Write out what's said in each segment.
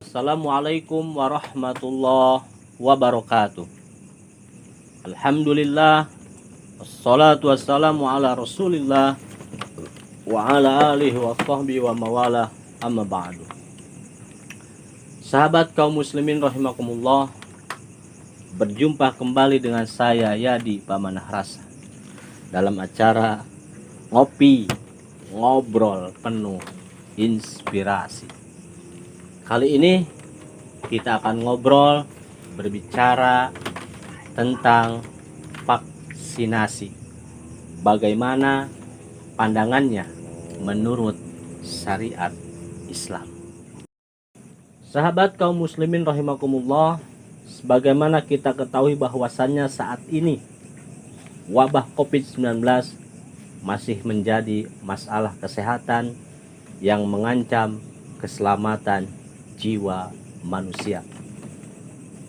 Assalamualaikum warahmatullahi wabarakatuh. Alhamdulillah, wassalatu wassalamu ala rasulillah wa ala alihi wa sahbihi wa mawala, amma ba'du. Sahabat kaum muslimin rahimakumullah, berjumpa kembali dengan saya Yadi Pamanah Rasa dalam acara ngobrol penuh inspirasi. Kali ini kita akan ngobrol berbicara tentang vaksinasi. Bagaimana pandangannya menurut syariat Islam. Sahabat kaum muslimin rahimakumullah, sebagaimana kita ketahui bahwasannya saat ini wabah COVID-19 masih menjadi masalah kesehatan yang mengancam keselamatan jiwa manusia.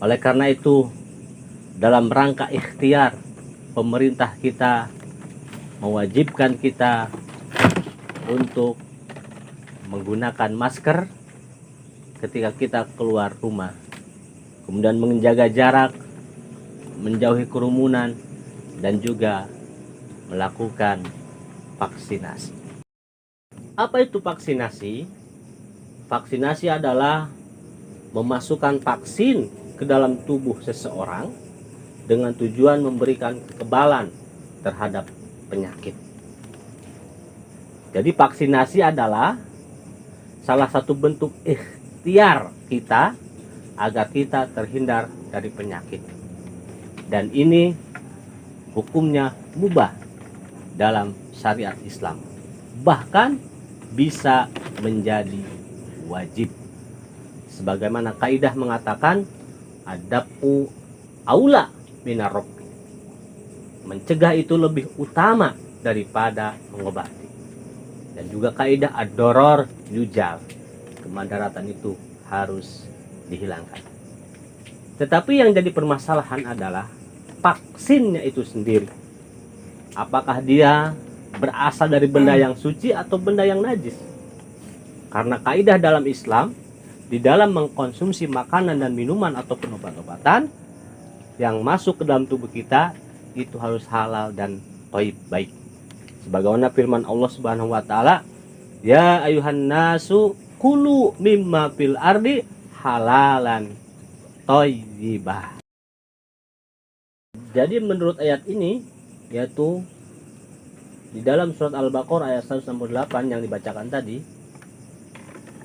Oleh karena itu, dalam rangka ikhtiar, pemerintah kita mewajibkan kita untuk menggunakan masker ketika kita keluar rumah, kemudian menjaga jarak, menjauhi kerumunan, dan juga melakukan vaksinasi. Apa itu vaksinasi? Vaksinasi adalah memasukkan vaksin ke dalam tubuh seseorang dengan tujuan memberikan kekebalan terhadap penyakit. Jadi vaksinasi adalah salah satu bentuk ikhtiar kita agar kita terhindar dari penyakit. Dan ini hukumnya mubah dalam syariat Islam. Bahkan bisa menjadi wajib. Sebagaimana kaidah mengatakan adabu aula minar. Mencegah itu lebih utama daripada mengobati. Dan juga kaidah ad-doror yujal. Kemandaratan itu harus dihilangkan. Tetapi yang jadi permasalahan adalah vaksinnya itu sendiri. Apakah dia berasal dari benda yang suci atau benda yang najis? Karena kaidah dalam Islam, di dalam mengkonsumsi makanan dan minuman ataupun obat-obatan yang masuk ke dalam tubuh kita itu harus halal dan thayyib, baik. Sebagaimana firman Allah Subhanahu wa taala, "Ya ayuhan nasu kulu mimma fil ardi halalan thayyibah." Jadi menurut ayat ini, yaitu di dalam surat Al-Baqarah ayat 168 yang dibacakan tadi,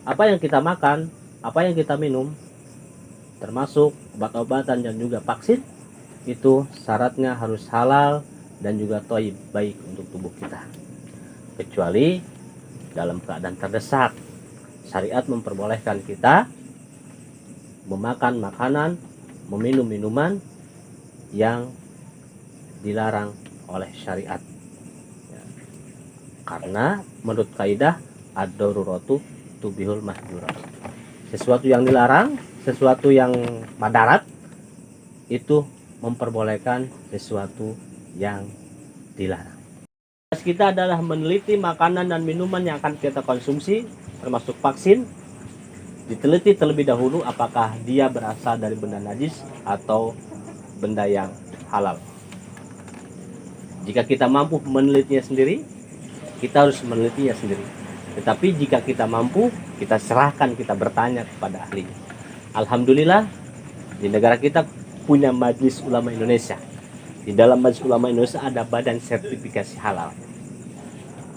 apa yang kita makan, apa yang kita minum, termasuk obat-obatan dan juga vaksin, itu syaratnya harus halal dan juga thayyib, baik untuk tubuh kita. Kecuali dalam keadaan terdesak, syariat memperbolehkan kita memakan makanan, meminum minuman yang dilarang oleh syariat. Karena menurut kaidah ad-daruratu tubihul mahdurat. Sesuatu yang dilarang, sesuatu yang madarat, itu memperbolehkan sesuatu yang dilarang. Tugas kita adalah meneliti makanan dan minuman yang akan kita konsumsi, termasuk vaksin. Diteliti terlebih dahulu apakah dia berasal dari benda najis atau benda yang halal. Jika kita mampu menelitinya sendiri, kita harus menelitinya sendiri. Tetapi jika kita mampu, kita serahkan, kita bertanya kepada ahli. Alhamdulillah, di negara kita punya Majelis Ulama Indonesia. Di dalam Majelis Ulama Indonesia ada badan sertifikasi halal.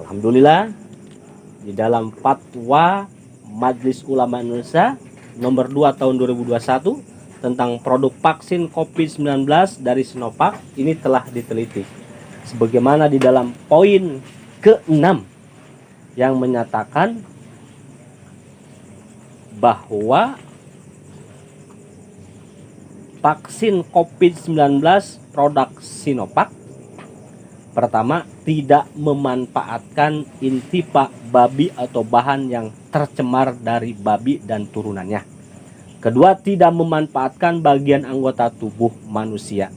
Alhamdulillah, di dalam fatwa Majelis Ulama Indonesia nomor 2 tahun 2021 tentang produk vaksin COVID-19 dari Sinovac ini telah diteliti. Sebagaimana di dalam poin ke-6 yang menyatakan bahwa vaksin COVID-19 produk Sinovac pertama tidak memanfaatkan intifa babi atau bahan yang tercemar dari babi dan turunannya. Kedua, tidak memanfaatkan bagian anggota tubuh manusia.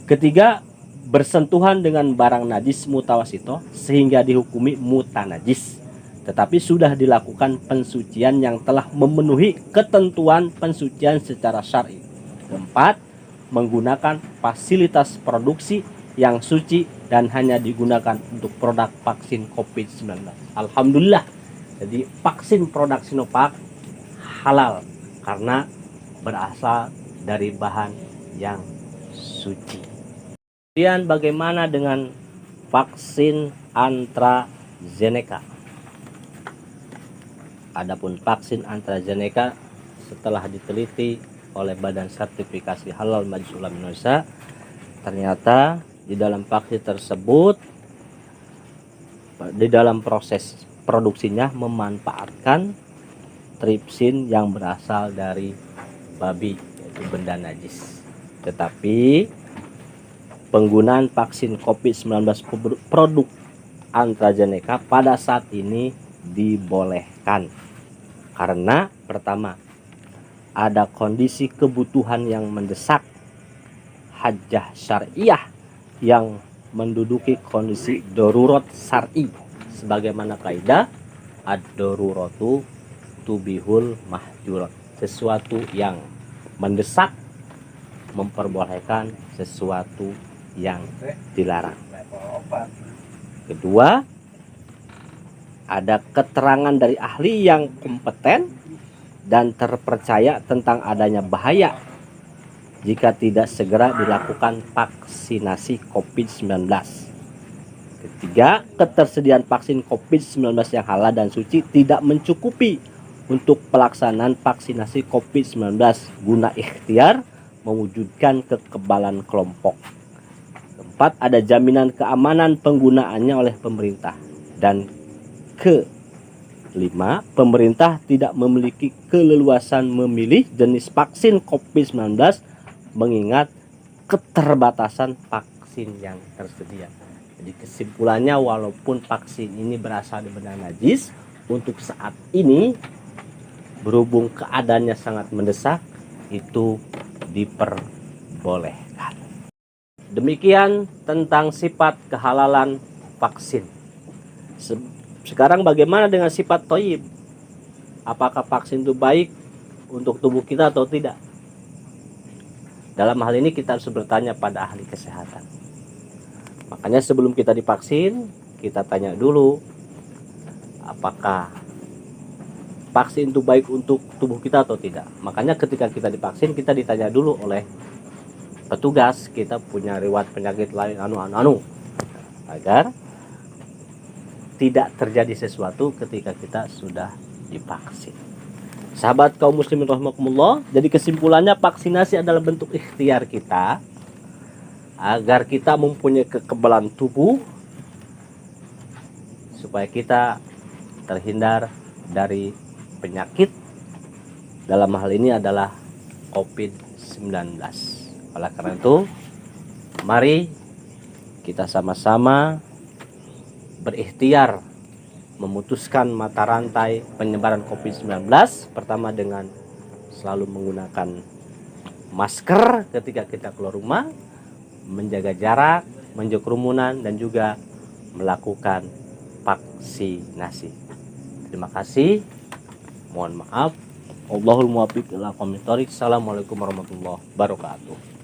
Ketiga, bersentuhan dengan barang najis mutawasito sehingga dihukumi mutanajis. tetapi sudah dilakukan pensucian yang telah memenuhi ketentuan pensucian secara syar'i. Keempat, menggunakan fasilitas produksi yang suci dan hanya digunakan untuk produk vaksin COVID-19. Alhamdulillah, jadi vaksin produk Sinovac halal karena berasal dari bahan yang suci. Kemudian bagaimana dengan vaksin AstraZeneca? Adapun vaksin AstraZeneca setelah diteliti oleh Badan Sertifikasi Halal Majelis Ulama Indonesia, ternyata di dalam vaksin tersebut, di dalam proses produksinya memanfaatkan tripsin yang berasal dari babi, yaitu benda najis. Tetapi penggunaan vaksin COVID-19 produk AstraZeneca pada saat ini dibolehkan karena pertama, ada kondisi kebutuhan yang mendesak, hajah syariah yang menduduki kondisi darurat syar'i, sebagaimana kaidah ad-daruratu tubihul mahjurat, sesuatu yang mendesak memperbolehkan sesuatu yang dilarang. Kedua, ada keterangan dari ahli yang kompeten dan terpercaya tentang adanya bahaya jika tidak segera dilakukan vaksinasi COVID-19. Ketiga, ketersediaan vaksin COVID-19 yang halal dan suci tidak mencukupi untuk pelaksanaan vaksinasi COVID-19 guna ikhtiar mewujudkan kekebalan kelompok. Keempat, ada jaminan keamanan penggunaannya oleh pemerintah. Dan kelima, pemerintah tidak memiliki keleluasan memilih jenis vaksin COVID-19 mengingat keterbatasan vaksin yang tersedia. Jadi kesimpulannya, walaupun vaksin ini berasal dari benda najis, untuk saat ini berhubung keadaannya sangat mendesak, itu diperbolehkan. Demikian tentang sifat kehalalan vaksin. Sekarang bagaimana dengan sifat thayyib? Apakah vaksin itu baik untuk tubuh kita atau tidak? Dalam hal ini kita harus bertanya pada ahli kesehatan. Makanya sebelum kita divaksin, kita tanya dulu apakah vaksin itu baik untuk tubuh kita atau tidak. Makanya ketika kita divaksin, kita ditanya dulu oleh petugas, kita punya riwayat penyakit lain agar tidak terjadi sesuatu ketika kita sudah divaksin. Sahabat kaum muslimin rahimakumullah, jadi kesimpulannya vaksinasi adalah bentuk ikhtiar kita agar kita mempunyai kekebalan tubuh supaya kita terhindar dari penyakit, dalam hal ini adalah COVID-19. Oleh karena itu, mari kita sama-sama berikhtiar memutuskan mata rantai penyebaran COVID-19, pertama dengan selalu menggunakan masker ketika kita keluar rumah, menjaga jarak, menjauhi kerumunan, dan juga melakukan vaksinasi. Terima kasih. Mohon maaf. Wallahul muwaffiq ila aqwamit thoriq. Assalamualaikum warahmatullahi wabarakatuh.